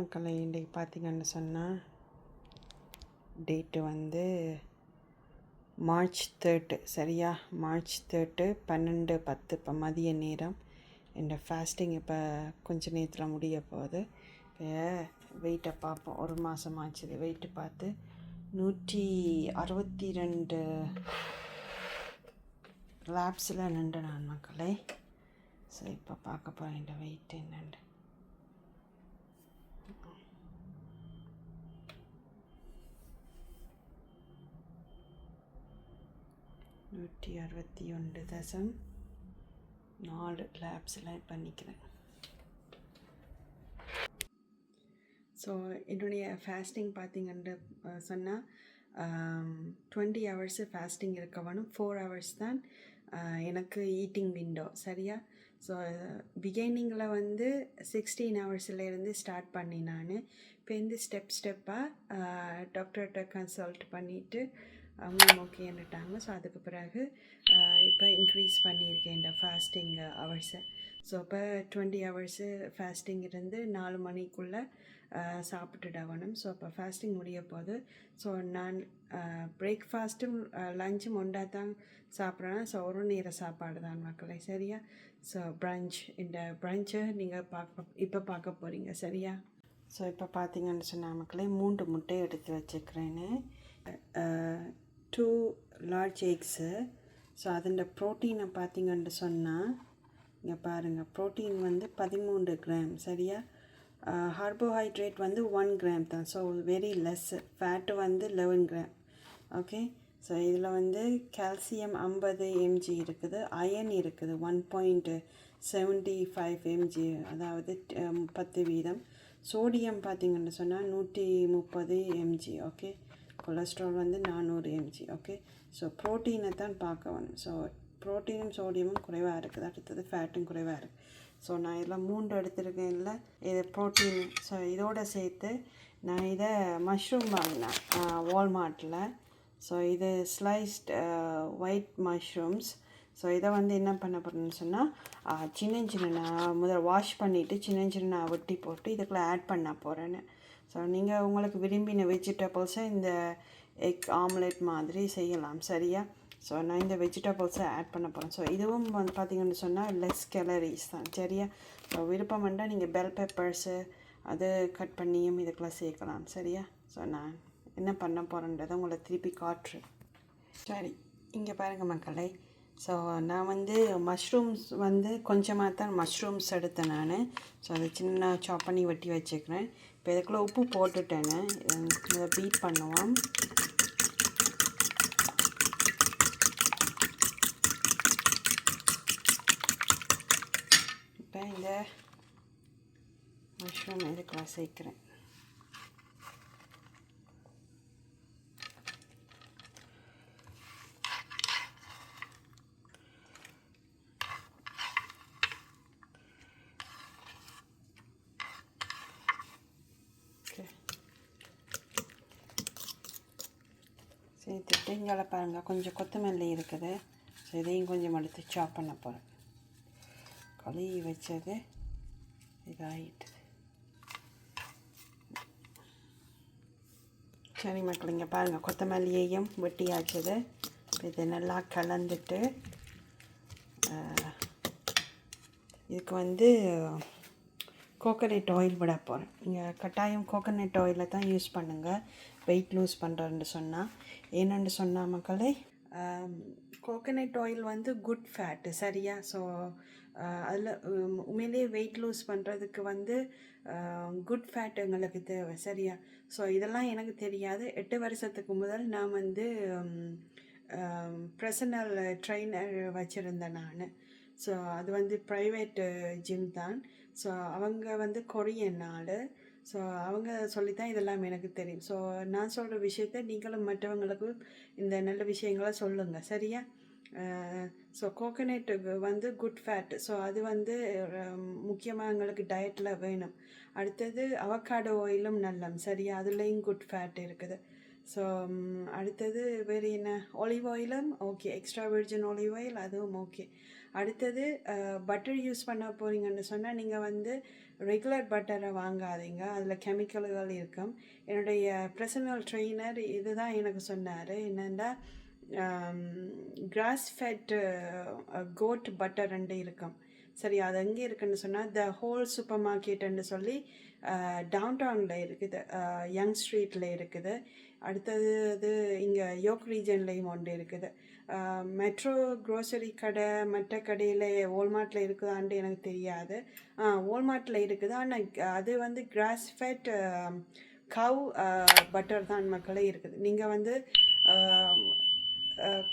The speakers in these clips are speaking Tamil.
மக்களை இன்றைக்கு பார்த்திங்கன்னு சொன்னால் டேட்டு வந்து மார்ச் 3 சரியா? மார்ச் 3 12:10 இப்போ மதிய நேரம். இந்த ஃபேஸ்டிங் இப்போ கொஞ்ச நேரத்தில் முடிய போகுது. இப்போ வெயிட்டை பார்ப்போம். ஒரு மாதம் ஆச்சு வெயிட்டு பார்த்து 162 லேப்ஸில் நின்று நான் மக்களை. ஸோ இப்போ பார்க்க போகிறேன் இந்த வெயிட் என்னென்று. நூற்றி 61.4 லேப்ஸில் பண்ணிக்கிறேன். ஸோ என்னுடைய ஃபேஸ்டிங் பார்த்திங்கன்னு சொன்னால் 20 hours ஃபேஸ்டிங் இருக்க வேணும். 4 hours தான் எனக்கு ஈட்டிங் விண்டோ சரியா? ஸோ பிகைனிங்கில் வந்து 16 hours ஸ்டார்ட் பண்ணி நான் இப்போ இந்த ஸ்டெப்பாக டாக்டர்கிட்ட கன்சல்ட் பண்ணிவிட்டு அவங்க ஓகேன்னுட்டாங்க. ஸோ அதுக்கு பிறகு இப்போ இன்க்ரீஸ் பண்ணியிருக்கேன் இந்த ஃபேஸ்டிங் ஹவர்ஸை. ஸோ இப்போ 20 hours ஃபேஸ்டிங் இருந்து 4 மணிக்குள்ளே சாப்பிட்டுடணும். ஸோ இப்போ ஃபேஸ்டிங் முடிய போகுது. ஸோ நான் பிரேக்ஃபாஸ்ட்டும் லஞ்சும் ஒன்றா தான் சாப்பிட்றேன். ஸோ ஒரு நேர சாப்பாடு தான் மக்களை சரியா? ஸோ இந்த ப்ரன்ச்சை நீங்கள் இப்போ பார்க்க போகிறீங்க சரியா? ஸோ இப்போ பார்த்தீங்கன்னு சொன்னால் மக்களே 3 முட்டை எடுத்து வச்சுக்கிறேன்னு 2 large எக்ஸு. ஸோ அதோட ப்ரோட்டீனை பார்த்திங்கன்னு சொன்னால் இங்கே பாருங்கள், ப்ரோட்டீன் வந்து 13 கிராம் சரியா? கார்போஹைட்ரேட் வந்து 1 கிராம் தான். So very less. ஃபேட்டு வந்து 11 கிராம். ஓகே. ஸோ இதில் வந்து கால்சியம் 50 mg இருக்குது, அயன் இருக்குது 1.75 mg, அதாவது 10%. சோடியம் பார்த்திங்கன்னு சொன்னால் 130 mg. ஓகே. கொலஸ்ட்ரால் வந்து 400 mg. ஓகே. ஸோ ப்ரோட்டீனை தான் பார்க்க வேணும். ஸோ ப்ரோட்டீனும் சோடியமும் குறைவாக இருக்குது, அடுத்தது ஃபேட்டும் குறைவாக இருக்குது. ஸோ நான் இதில் 3 எடுத்துருக்கேன். இல்லை இது ப்ரோட்டீன். ஸோ இதோடு சேர்த்து நான் இதை மஷ்ரூம் வாங்கினேன் வால்மார்ட்டில். ஸோ இது ஸ்லைஸ்ட் ஒயிட் மஷ்ரூம்ஸ். ஸோ இதை வந்து என்ன பண்ண போகிறேன்னு சொன்னால் சின்ன நான் முதல்ல வாஷ் பண்ணிவிட்டு சின்ன நான் வெட்டி போட்டு இதுக்குள்ளே ஆட் பண்ண போகிறேன்னு. ஸோ நீங்கள் உங்களுக்கு விரும்பின வெஜிடபிள்ஸை இந்த எக் ஆம்லெட் மாதிரி செய்யலாம் சரியா? ஸோ நான் இந்த வெஜிடபிள்ஸை ஆட் பண்ண போகிறேன். ஸோ இதுவும் வந்து பார்த்திங்கன்னு சொன்னால் லெஸ் கேலரிஸ் தான் சரியா? ஸோ விருப்பம் வேண்டால் நீங்கள் பெல் பெப்பர்ஸு அது கட் பண்ணியும் இதுக்கெல்லாம் சேர்க்கலாம் சரியா? ஸோ நான் என்ன பண்ண போகிறேன்றதை உங்களை திருப்பி காட்டுறேன். சரி, இங்கே பாருங்கள் மக்களை. ஸோ நான் வந்து மஷ்ரூம்ஸ் வந்து கொஞ்சமாக தான் மஷ்ரூம்ஸ் எடுத்தேன் நான். ஸோ அதை சின்ன சாப் பண்ணி வெட்டி வச்சுக்கிறேன். இப்போ இதுக்குள்ளே உப்பு போட்டுட்டேன்னு இதை பீட் பண்ணுவோம். இப்போ இந்த மஷ்ரூம் இதுக்குள்ளே சேர்க்குறேன். சேர்த்துட்டு இங்கே பாருங்கள், கொஞ்சம் கொத்தமல்லி இருக்குது. ஸோ இதையும் கொஞ்சம் எடுத்து சாப் பண்ண போகிறேன். கழுவி வச்சது இதாகிட்டு. சரி மக்கள், இங்கே பாருங்கள், கொத்தமல்லியையும் வெட்டியாச்சது. இப்போ இதை நல்லா கலந்துட்டு இதுக்கு வந்து கோகனட் ஆயில் விட போகிறேன். நீங்கள் கட்டாயம் கோகனட் ஆயிலை தான் யூஸ் பண்ணுங்கள் வெயிட் லூஸ் பண்ணுறேன்னு சொன்னால். ஏன்னு சொன்னால் மக்களே, கோகனட் ஆயில் வந்து குட் ஃபேட்டு சரியா? ஸோ அதில் உண்மையிலேயே வெயிட் லூஸ் பண்ணுறதுக்கு வந்து குட் ஃபேட் எங்களுக்கு தேவை சரியா? ஸோ இதெல்லாம் எனக்கு தெரியாது. 8 வருஷத்துக்கு முதல் நான் வந்து பர்சனல் ட்ரெயினர் வச்சுருந்தேன் நான். ஸோ அது வந்து ப்ரைவேட்டு ஜிம் தான். ஸோ அவங்க வந்து கொரியன் ஆள். ஸோ அவங்க சொல்லித்தான் இதெல்லாம் எனக்கு தெரியும். ஸோ நான் சொல்கிற விஷயத்த நீங்களும் மற்றவங்களுக்கும் இந்த நல்ல விஷயங்களை சொல்லுங்கள் சரியா? ஸோ கோகனட்டுக்கு வந்து குட் ஃபேட். ஸோ அது வந்து முக்கியமாக எங்களுக்கு டயட்டில் வேணும். அடுத்தது அவக்காடோ ஆயிலும் நல்லம் சரியா? அதுலேயும் குட் ஃபேட் இருக்குது. ஸோ அடுத்தது வேறு என்ன, ஆலிவ் ஆயிலும் okay, extra virgin olive oil அதுவும் ஓகே. அடுத்தது பட்டர் யூஸ் பண்ண போகிறீங்கன்னு சொன்னால் நீங்கள் வந்து ரெகுலர் பட்டரை வாங்காதீங்க, அதில் கெமிக்கல்கள் இருக்கும். என்னுடைய பர்சனல் ட்ரெயினர் இதுதான் எனக்கு சொன்னார், என்னென்னா கிராஸ் ஃபெட் கோட் பட்டர் ரெண்டு இருக்கும். சரி, அது எங்கே இருக்குதுன்னு சொன்னால் த ஹோல் சூப்பர் மார்க்கெட்டுன்னு சொல்லி டவுன் டவுனில் இருக்குது, யங் ஸ்ட்ரீட்டில் இருக்குது. அடுத்தது அது இங்கே யோக் ரீஜன்லேயும் ஒன்று இருக்குது. மெட்ரோ க்ரோசரி கடை மற்ற கடையில் வால்மார்ட்டில் இருக்குதான்ட்டு எனக்கு தெரியாது. வால்மார்ட்டில் இருக்குது, ஆனால் அது வந்து கிராஸ் ஃபெட் கவ் பட்டர் தான் மக்களே இருக்குது. நீங்கள் வந்து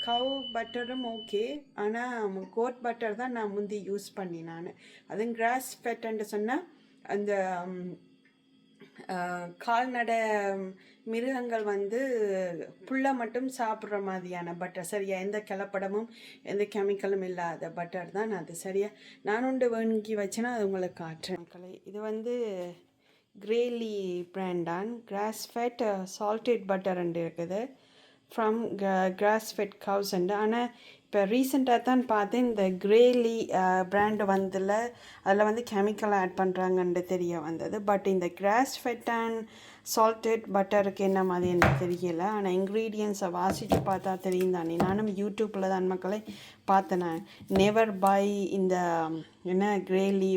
கவ் பட்டரும் ஓகே, ஆனால் கோட் பட்டர் தான் நான் முந்தி யூஸ் பண்ணி நான். அதுவும் கிராஸ் ஃபெட்டுன்னு சொன்னால் அந்த கால்நடை மிருகங்கள் வந்து புல்லை மட்டும் சாப்பிட்ற மாதிரியான பட்டர், சரியா, எந்த கலப்படமும் எந்த கெமிக்கலும் இல்லாத பட்டர் தான் அது. சரியா, நான் ஒன்று வாங்கி வச்சேன்னா அது உங்களுக்கு காட்டுறேன் மக்களை. இது வந்து கிரேலி பிராண்டான் கிராஸ் ஃபெட் சால்டட் பட்டர் இருக்குது ஃப்ரம் கிராஸ் ஃபெட் கவுஸ் உண்டு. ஆனால் இப்போ ரீசெண்டாக தான் பார்த்தேன் இந்த கிரேலி பிராண்டு வந்தில் அதில் வந்து கெமிக்கல் ஆட் பண்ணுறாங்கன்னு தெரிய வந்தது. பட் இந்த கிராஸ் ஃபெட் அண்ட் சால்டட் பட்டருக்கு என்ன மாதிரி எனக்கு தெரியல, ஆனால் இன்க்ரீடியன்ஸை வாசித்து பார்த்தா தெரியும் தானே. நானும் யூடியூப்பில் தான் மக்களை பார்த்தேன். நெவர் பை இந்த என்ன கிரேலி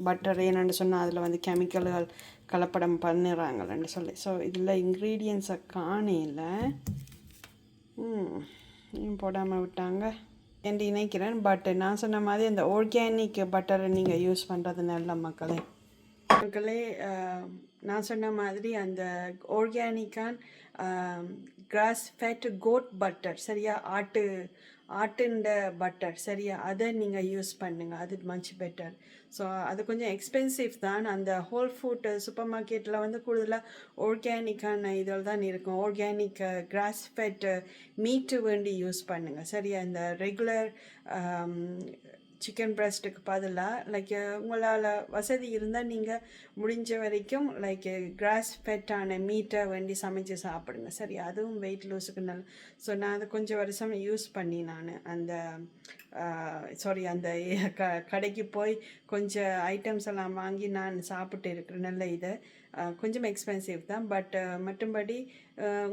பட்டர் என்னென்னு சொன்னால் அதில் வந்து கெமிக்கல்கள் கலப்படம் பண்ணுறாங்கன்னு சொல்லி. ஸோ இதில் இன்க்ரீடியன்ஸை காணையில் போடாமல் விட்டாங்க என்று நினைக்கிறேன். பட் நான் சொன்ன மாதிரி அந்த ஆர்கானிக் பட்டரை நீங்கள் யூஸ் பண்ணுறது நல்ல மக்களே. நான் சொன்ன மாதிரி அந்த ஆர்கானிக்கான் கிராஸ் ஃபேட் கோட் பட்டர், சரியா, ஆட்டுண்ட பட்டர், சரியா, அதை நீங்கள் யூஸ் பண்ணுங்கள், அது மச் பெட்டர். ஸோ அது கொஞ்சம் எக்ஸ்பென்சிவ் தான். அந்த ஹோல் ஃபுட் சூப்பர் மார்க்கெட்டில் வந்து கூடுதலாக ஆர்கானிக்கான இதில் தான் இருக்கும். ஆர்கானிக் கிராஸ் ஃபெட் மீட்டு வேண்டி யூஸ் பண்ணுங்கள், சரியா. இந்த ரெகுலர் சிக்கன் பிரெஸ்ட்டுக்கு பதிலாக லைக் உங்களால் வசதி இருந்தால் நீங்கள் முடிஞ்ச வரைக்கும் லைக் கிராஸ் ஃபெட்டான மீட்டை வேண்டி சமைச்சு சாப்பிடுங்க, சரி. அதுவும் வெயிட் லூஸுக்கு நல்ல. ஸோ நான் அதை கொஞ்சம் வருஷம் யூஸ் பண்ணி நான் அந்த அந்த கடைக்கு போய் கொஞ்சம் ஐட்டம்ஸ் எல்லாம் வாங்கி நான் சாப்பிட்டு இருக்கிறேன். நல்ல இதை கொஞ்சம் எக்ஸ்பென்சிவ் தான், பட் மற்றும்படி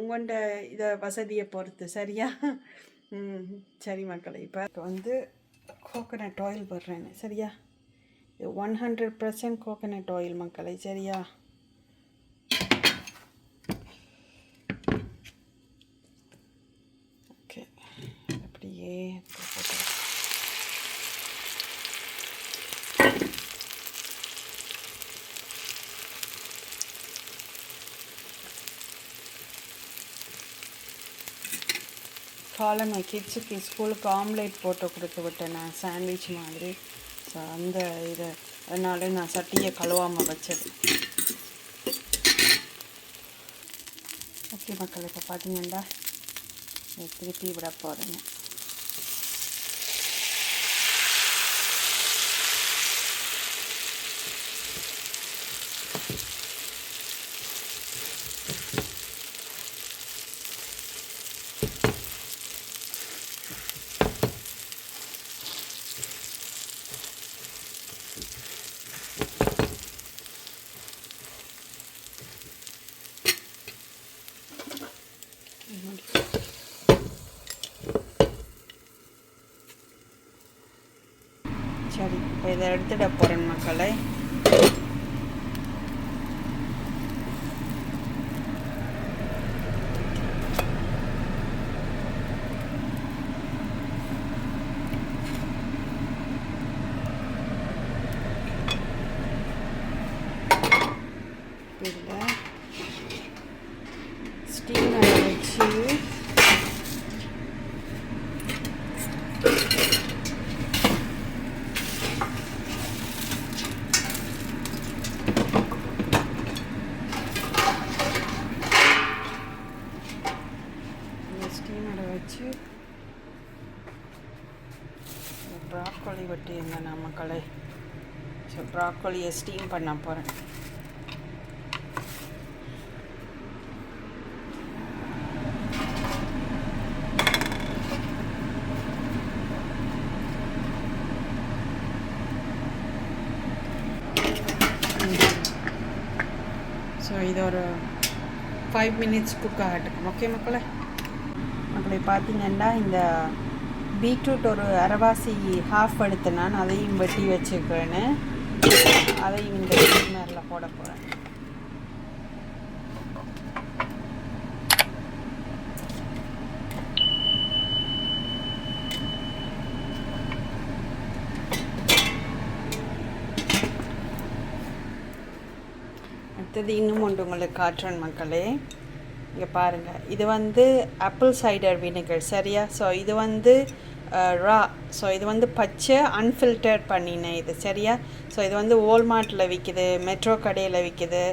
உங்கள்ட இதை வசதியை பொறுத்து, சரியா. சரி மக்களை, இப்போ வந்து கோகோனட் ஆயில் போடுறேன், சரியா. 100% கோகோனட் ஆயில் மக்களை, சரியா. ஓகே, அப்படியே காலமை கிட்ஸுக்கு ஸ்கூலுக்கு ஆம்லேட் போட்டு கொடுத்து விட்டேன் நான், சாண்ட்விச் மாதிரி. ஸோ அந்த இதை அதனால நான் சட்டியை கழுவாமல் வச்சது. ஓகே மக்கள், இப்போ பார்த்தீங்கன்னா திருப்பி விட போகிறேங்க. சரி, இப்போ இதை எடுத்துட போகிறேன் மக்களை. இதில் ஸ்டீம் வச்சு ப்ராக்கோலி வெட்டி இருந்தேன் நான் மக்களை. ஸோ ப்ராக்கோலியை ஸ்டீம் பண்ண போகிறேன். ஸோ இது ஒரு 5 minutes குக் ஆகட்டும். ஓகே மக்களே பார்த்தீங்கன்னா இந்த பீட்ரூட் ஒரு அரைவாசி ஹாஃப் எடுத்து நான் அதையும் வெட்டி வச்சுக்கிறேன்னு அதையும் இந்த ஸ்டீமரில் போட போகிறேன். அடுத்தது இன்னும் ஒன்று உங்களுக்கு காட்டுறேன் மக்களே. இங்கே பாருங்கள், இது வந்து ஆப்பிள் சைடர் வினிகர் சரியா. ஸோ இது வந்து ரா, ஸோ இது வந்து பச்சை அன்ஃபில்டர் பண்ணினேன் இது சரியா. ஸோ இது வந்து வால்மார்ட்டில் விற்கிது, மெட்ரோ கடையில் விற்கிது,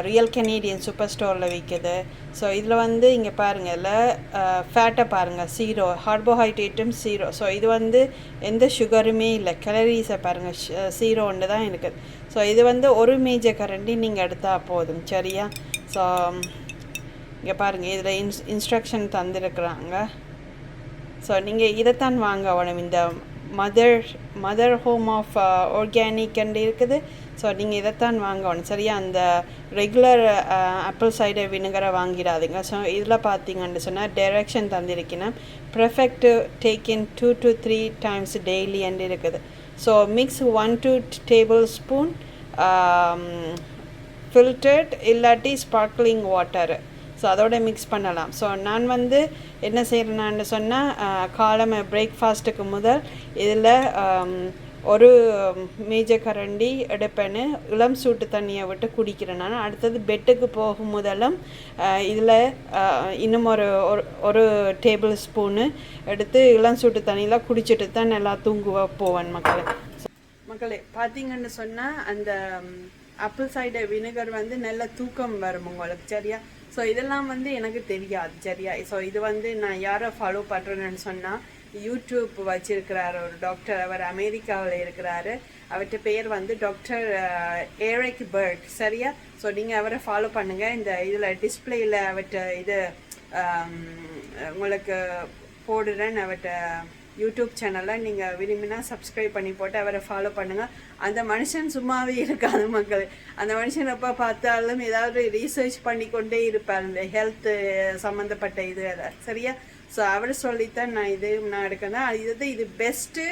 ரியல் கெனேடியன் சூப்பர் ஸ்டோரில் விற்கிது. ஸோ இதில் வந்து இங்கே பாருங்கள், இல்லை ஃபேட்டை பாருங்கள், 0, கார்போஹைட்ரேட்டும் 0. ஸோ இது வந்து எந்த சுகருமே இல்லை, கலரிஸை பாருங்கள் 0 தான் இருக்குது. ஸோ இது வந்து ஒரு மேஜர் கரண்டி நீங்கள் எடுத்தால் போதும் சரியா. ஸோ இங்கே பாருங்கள், இதில் இன்ஸ்ட்ரக்ஷன் தந்துருக்குறாங்க. ஸோ நீங்கள் இதைத்தான் வாங்க வேணும். இந்த மதர் ஹோம் ஆஃப் ஆர்கானிக் இருக்குது. ஸோ நீங்கள் இதைத்தான் வாங்க வேணும் சரியா. அந்த ரெகுலர் ஆப்பிள் சைடர் வினிகரை வாங்கிடாதீங்க. ஸோ இதில் பார்த்தீங்கன்னு சொன்னால் டைரக்ஷன் தந்திருக்கேன்னா perfect take in 2 to 3 times daily என்று இருக்குது. So mix 1 to 2 tablespoon filtered இல்லாட்டி ஸ்பார்க்லிங் வாட்டர். ஸோ அதோட மிக்ஸ் பண்ணலாம். ஸோ நான் வந்து என்ன செய்கிறேன்னு சொன்னால் காலமை பிரேக்ஃபாஸ்ட்டுக்கு முதல் இதில் ஒரு மேஜர் கரண்டி எடுப்பேன்னு இளம் சூட்டு தண்ணியை விட்டு குடிக்கிறேன் நான். அடுத்தது பெட்டுக்கு போகும் முதலும் இதில் இன்னும் ஒரு டேபிள் ஸ்பூனு எடுத்து இளம் சூட்டு தண்ணியில் குடிச்சிட்டு தான் நல்லா தூங்குவ போவேன் மக்களே. பார்த்தீங்கன்னு சொன்னால் அந்த ஆப்பிள் சைடர் வினிகர் வந்து நல்ல தூக்கம் வரும் உங்களுக்கு சரியா. ஸோ இதெல்லாம் வந்து எனக்கு தெரியாது சரியா. ஸோ இது வந்து நான் யாரை ஃபாலோ பண்ணுறேன்னு சொன்னால் யூடியூப் வச்சிருக்கிறாரு ஒரு டாக்டர், அவர் அமெரிக்காவில் இருக்கிறாரு. அவர்கிட்ட பேர் வந்து டாக்டர் எரிக் பர்ட் சரியா. ஸோ நீங்கள் அவரை ஃபாலோ பண்ணுங்கள். இந்த இதில் டிஸ்பிளேயில் அவர்கிட்ட இது உங்களுக்கு போடுறேன். அவர்கிட்ட யூடியூப் சேனலில் நீங்கள் விரும்பினா சப்ஸ்கிரைப் பண்ணி போட்டு அவரை ஃபாலோ பண்ணுங்கள். அந்த மனுஷன் சும்மாவே இருக்காது மக்கள். அந்த மனுஷன் எப்போ பார்த்தாலும் ஏதாவது ரீசர்ச் பண்ணிக்கொண்டே இருப்பார் இந்த ஹெல்த்து சம்மந்தப்பட்ட இது சரியா. ஸோ அவர் சொல்லித்தான் நான் எடுக்கிறேன். இது பெஸ்ட்டு,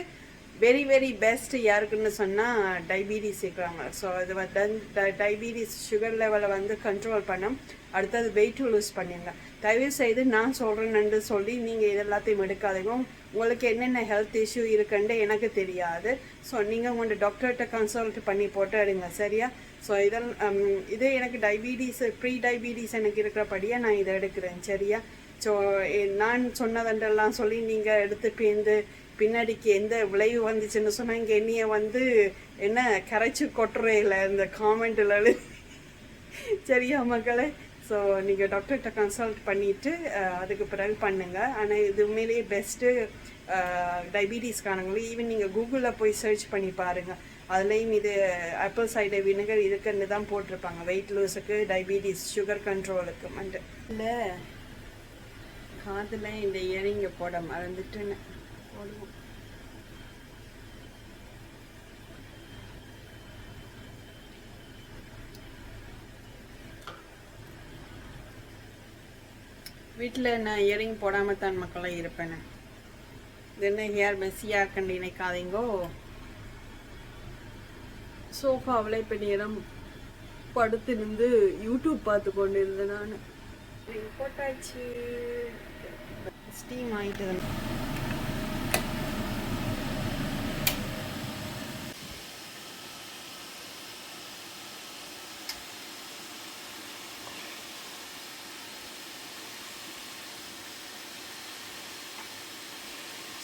வெரி வெரி பெஸ்ட் யாருக்குன்னு சொன்னால் டயபீட்டிஸ் இருக்கிறாங்க. ஸோ இது டயபீட்டிஸ் சுகர் லெவலை வந்து கண்ட்ரோல் பண்ணும். அடுத்தது வெயிட் லூஸ் பண்ணிடுங்க. தயவு செய்து நான் சொல்கிறேன்னு சொல்லி நீங்கள் இது எல்லாத்தையும் எடுக்காதீங்க. உங்களுக்கு என்னென்ன ஹெல்த் இஷ்யூ இருக்குன்னு எனக்கு தெரியாது. ஸோ நீங்கள் உங்களோட டாக்டர்கிட்ட கன்சல்ட் பண்ணி போட்டு எடுங்க சரியா. ஸோ இது எனக்கு டயபீட்டிஸ் ப்ரீ டயபீட்டிஸ் எனக்கு இருக்கிறபடியாக நான் இதை எடுக்கிறேன் சரியா. ஸோ நான் சொன்னதெல்லாம் சொல்லி நீங்கள் எடுத்து பேர்ந்து பின்னாடிக்கு எந்த விளைவு வந்துச்சுன்னு சொன்னால் இங்கே என்னைய வந்து என்ன கரைச்சி கொட்டுறே இல்லை இந்த காமெண்ட்டில் சரியா மக்களே. ஸோ நீங்கள் டாக்டர்கிட்ட கன்சல்ட் பண்ணிவிட்டு அதுக்கு பிறகு பண்ணுங்கள். ஆனால் இது உண்மையிலேயே பெஸ்ட்டு டயபீட்டிஸ்காரங்களும். ஈவன் நீங்கள் கூகுளில் போய் சர்ச் பண்ணி பாருங்கள், அதுலேயும் இது ஆப்பிள் சைடர் வினிகர் இதுக்குன்னு தான் போட்டிருப்பாங்க. வெயிட் லூஸுக்கு, டயபீட்டிஸ், சுகர் கண்ட்ரோலுக்கு வந்து. இல்லை காதில் இந்த இயரிங்கை போட மறந்துட்டுன்னு போடுவோம். வீட்டில் நான் இயரிங் போடாமல் தான் மக்களாக இருப்பேன். இது என்ன ஹேர் மெஸ்ஸியாக கண்டு நினைக்காதீங்கோ. சோஃபாவில் இப்போ நேரம் படுத்திருந்து யூடியூப் பார்த்து கொண்டு இருந்தேன் நான். போட்டாச்சு, ஸ்டீம் ஆகிட்டு.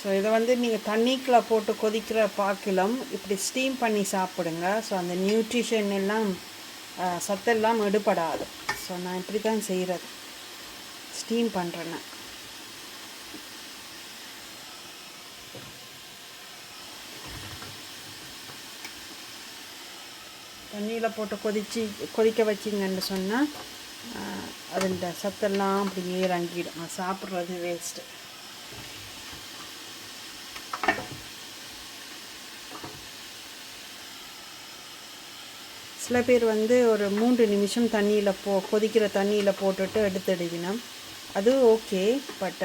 ஸோ இதை வந்து நீங்கள் தண்ணிக்குள்ளே போட்டு கொதிக்கிற பாக்கிலும் இப்படி ஸ்டீம் பண்ணி சாப்பிடுங்க. ஸோ அந்த நியூட்ரிஷன் எல்லாம் சத்தெல்லாம் எடுபடாது. ஸோ நான் இப்படி தான் செய்கிறது, ஸ்டீம் பண்ணுறேன்னு. தண்ணியில் போட்டு கொதிக்க வச்சிங்கன்னு சொன்னால் அதில் சத்தெல்லாம் அப்படியே இறங்கிடும். சாப்பிட்றது வேஸ்ட்டு. சில பேர் வந்து ஒரு 3 நிமிஷம் தண்ணியில் கொதிக்கிற தண்ணியில் போட்டுட்டு எடுத்துடுவினோம், அது ஓகே. பட்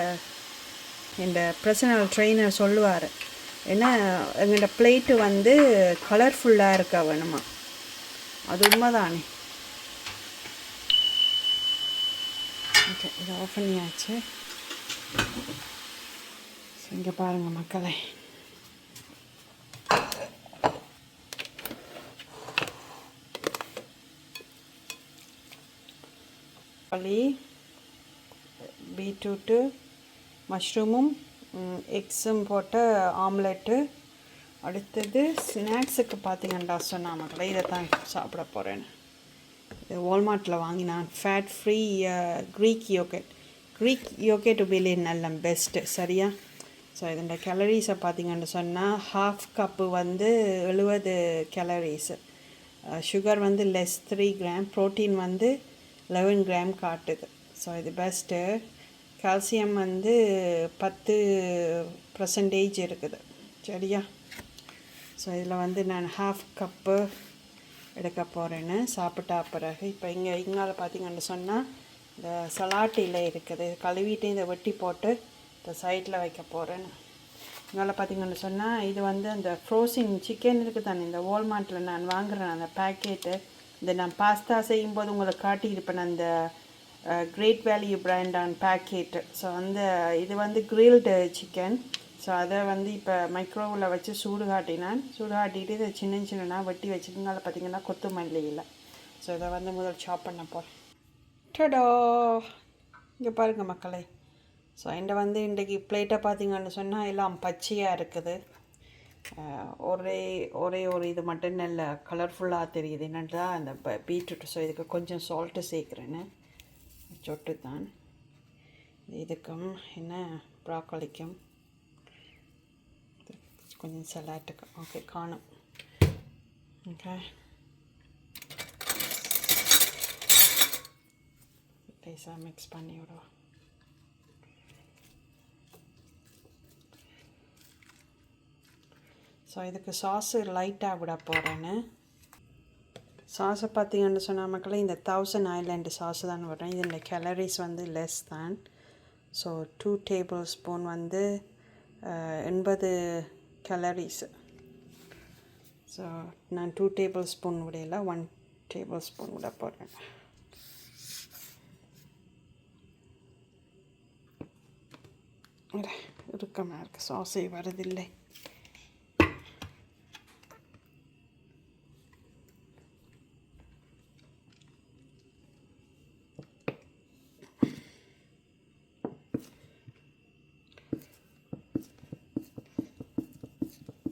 இந்த பர்சனல் ட்ரெயினர் சொல்லுவார், ஏன்னா எங்களோட பிளேட்டு வந்து கலர்ஃபுல்லாக இருக்க வேணுமா. அது உண்மைதானே. ஓகே, இதை ஆஃப் பண்ணியாச்சு. இங்கே பாருங்கள் மக்களே, களி, பீட்ரூட்டு, மஷ்ரூமும் எக்ஸும் போட்ட ஆம்லெட்டு. அடுத்தது ஸ்நாக்ஸுக்கு பார்த்தீங்கண்டா சொன்னால் மக்களே, இதை தான் சாப்பிட போகிறேன்னு. இது வால்மார்ட்டில் வாங்கினான், fat free creek yoghurt. Creek yoghurt உபையிலே நல்ல பெஸ்ட்டு, சரியா? ஸோ இதோட கேலரிஸை பார்த்திங்கன்னு சொன்னால், ஹாஃப் கப்பு வந்து 70 கேலரிஸு, சுகர் வந்து லெஸ் 3 கிராம், ப்ரோட்டீன் வந்து 11 கிராம் காட்டுது. ஸோ இது பெஸ்ட்டு. கால்சியம் வந்து 10% இருக்குது, சரியா? ஸோ இதில் வந்து நான் ஹாஃப் கப்பு எடுக்க போகிறேன்னு சாப்பிட்டா பிறகு. இப்போ இங்கால பார்த்திங்கன்னு சொன்னால் இந்த சலாட்டியில் இருக்குது, கழுவிட்டு இதை வெட்டி போட்டு இந்த சைடில் வைக்க போகிறேன்னு. இங்கால பார்த்திங்கன்னு சொன்னால் இது வந்து அந்த ஃப்ரோசின் சிக்கன் இருக்குது தானே, இந்த வால்மார்ட்டில் நான் வாங்குகிறேன் அந்த பேக்கெட்டு. இந்த நான் பாஸ்தா செய்யும்போது உங்களுக்கு காட்டியிருப்பேன் அந்த கிரேட் வேல்யூ பிராண்டான பேக்கெட்டு. ஸோ அந்த இது வந்து கிரில்டு சிக்கன். ஸோ அதை வந்து இப்போ மைக்ரோவில் வச்சு சூடு காட்டிட்டு இதை சின்ன சின்னனா வெட்டி வச்சுருந்தால பார்த்திங்கன்னா கொத்தமல்லி இல்லை. ஸோ இதை வந்து முதல் சாப் பண்ண போகிறேன். டடா, இங்கே பாருங்கள் மக்களே. ஸோ என்கிட்ட வந்து இன்றைக்கி பிளேட்டை பார்த்திங்கன்னு சொன்னால் எல்லாம் பச்சையாக இருக்குது. ஒரே ஒரு இது மட்டும் நல்ல கலர்ஃபுல்லாக தெரியுது, என்னென்னா அந்த பீட்ரூட். ஸோ இதுக்கு கொஞ்சம் சால்ட்டு சேர்க்குறேன்னு சொட்டு தான். இதுக்கும் என்ன ப்ராக்கோலிக்கும் கொஞ்சம் சலாட்டுக்கு ஓகே காணும். ஓகே, லேசாக மிக்ஸ் பண்ணி விடுவோம். ஸோ இதுக்கு சாஸு லைட்டாக விட போகிறேன்னு. சாஸை பார்த்திங்கன்னு சொன்னால் மக்களே, இந்த 1000 ஐலாண்டு சாஸு தான் விடுறேன். இதில் கேலரிஸ் வந்து லெஸ் தான். ஸோ 2 டேபிள் ஸ்பூன் வந்து 80 கேலரிஸு. ஸோ நான் 2 டேபிள் ஸ்பூன் விடையில 1 டேபிள் ஸ்பூன் விட போகிறேன். இறுக்கமாக இருக்குது, சாஸே வருதில்லை.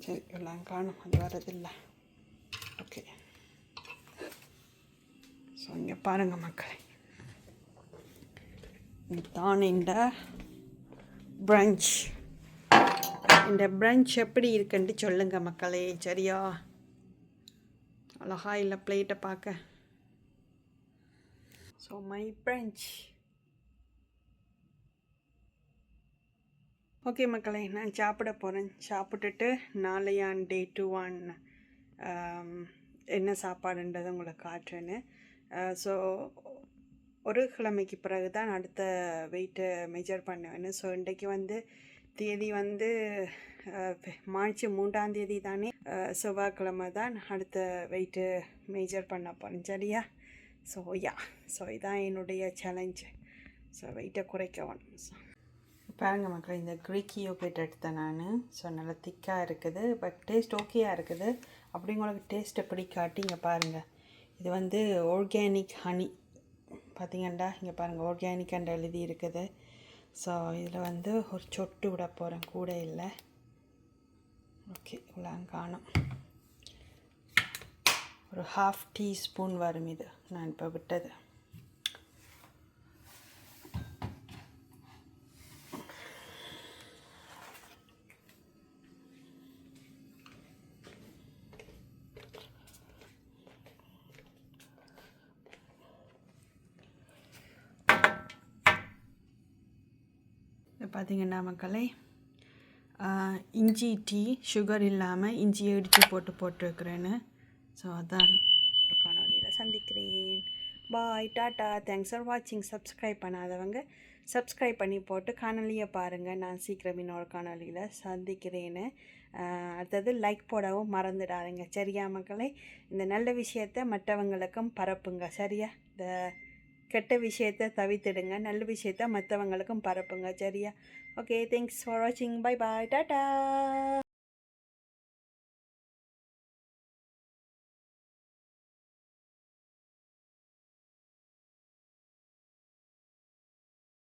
சரி, எல்லாம் காணும், அது வரதில்லை. ஓகே, ஸோ இங்கே பாருங்கள் மக்களே, இதுதான் இந்த பிரஞ்ச். இந்த பிரஞ்ச் எப்படி இருக்குன்ட்டு சொல்லுங்கள் மக்களே, சரியா? அழகா இல்லை பிளேட்டை பார்க்க? So my French. ஓகே மக்களே, நான் சாப்பிட போகிறேன். சாப்பிட்டுட்டு நாளையான் டே 2 என்ன சாப்பாடுன்றதை உங்களுக்கு காட்டுறேன்னு. ஸோ ஒரு கிழமைக்கு பிறகு தான் அடுத்த வெயிட்டை மெஜர் பண்ணுவேன்னு. ஸோ இன்றைக்கு வந்து தேதி வந்து மார்ச் 3 தானே, செவ்வாய்க்கிழமை தான் அடுத்த வெயிட்டு மெஜர் பண்ண போகிறேன், சரியா? ஸோ இதான் என்னுடைய சேலஞ்சு. ஸோ வெயிட்டை குறைக்கணும். ஸோ பாருங்க மக்கள், இந்த க்ரீக் யோகேட் எடுத்தேன் நான். ஸோ நல்லா திக்காக இருக்குது, பட் டேஸ்ட் ஓகேயாக இருக்குது. அப்படி உங்களுக்கு டேஸ்ட்டை பிடிக்காட்டி இங்கே பாருங்கள், இது வந்து ஆர்கானிக் ஹனி. பார்த்தீங்கண்டா இங்கே பாருங்கள், ஆர்கானிக் அண்ட் எழுதி இருக்குது. ஸோ இதில் வந்து ஒரு சொட்டு விட போகிறேன், கூட இல்லை. ஓகே, இவ்வளோ காணும். ஒரு 1/2 டீஸ்பூன் வரும் இது நான் இப்போ விட்டது. பார்த்தீங்கன்னா மக்களே, இஞ்சி டீ, சுகர் இல்லாமல் இஞ்சியை இடித்து போட்டுருக்குறேன்னு. ஸோ அதான் அடுத்த காணொலியில் சந்திக்கிறேன். பாய், டாட்டா, தேங்க்ஸ் ஃபார் வாட்சிங். சப்ஸ்கிரைப் பண்ணாதவங்க சப்ஸ்கிரைப் பண்ணி போட்டு காணொலியை பாருங்கள். நான் சீக்கிரம் இன்னொரு காணொலியில் சந்திக்கிறேன்னு. அடுத்தது லைக் போடவும் மறந்துடாதுங்க. சரியா மக்களே? இந்த நல்ல விஷயத்தை மற்றவங்களுக்கும் பரப்புங்க. சரியா? இந்த கெட்ட விஷயத்தை தவிர்த்துடுங்க, நல்ல விஷயத்தை மற்றவங்களுக்கும் பரப்புங்க. சரியா? ஓகே, தேங்க்ஸ் ஃபார் வாட்சிங். Bye bye, tata.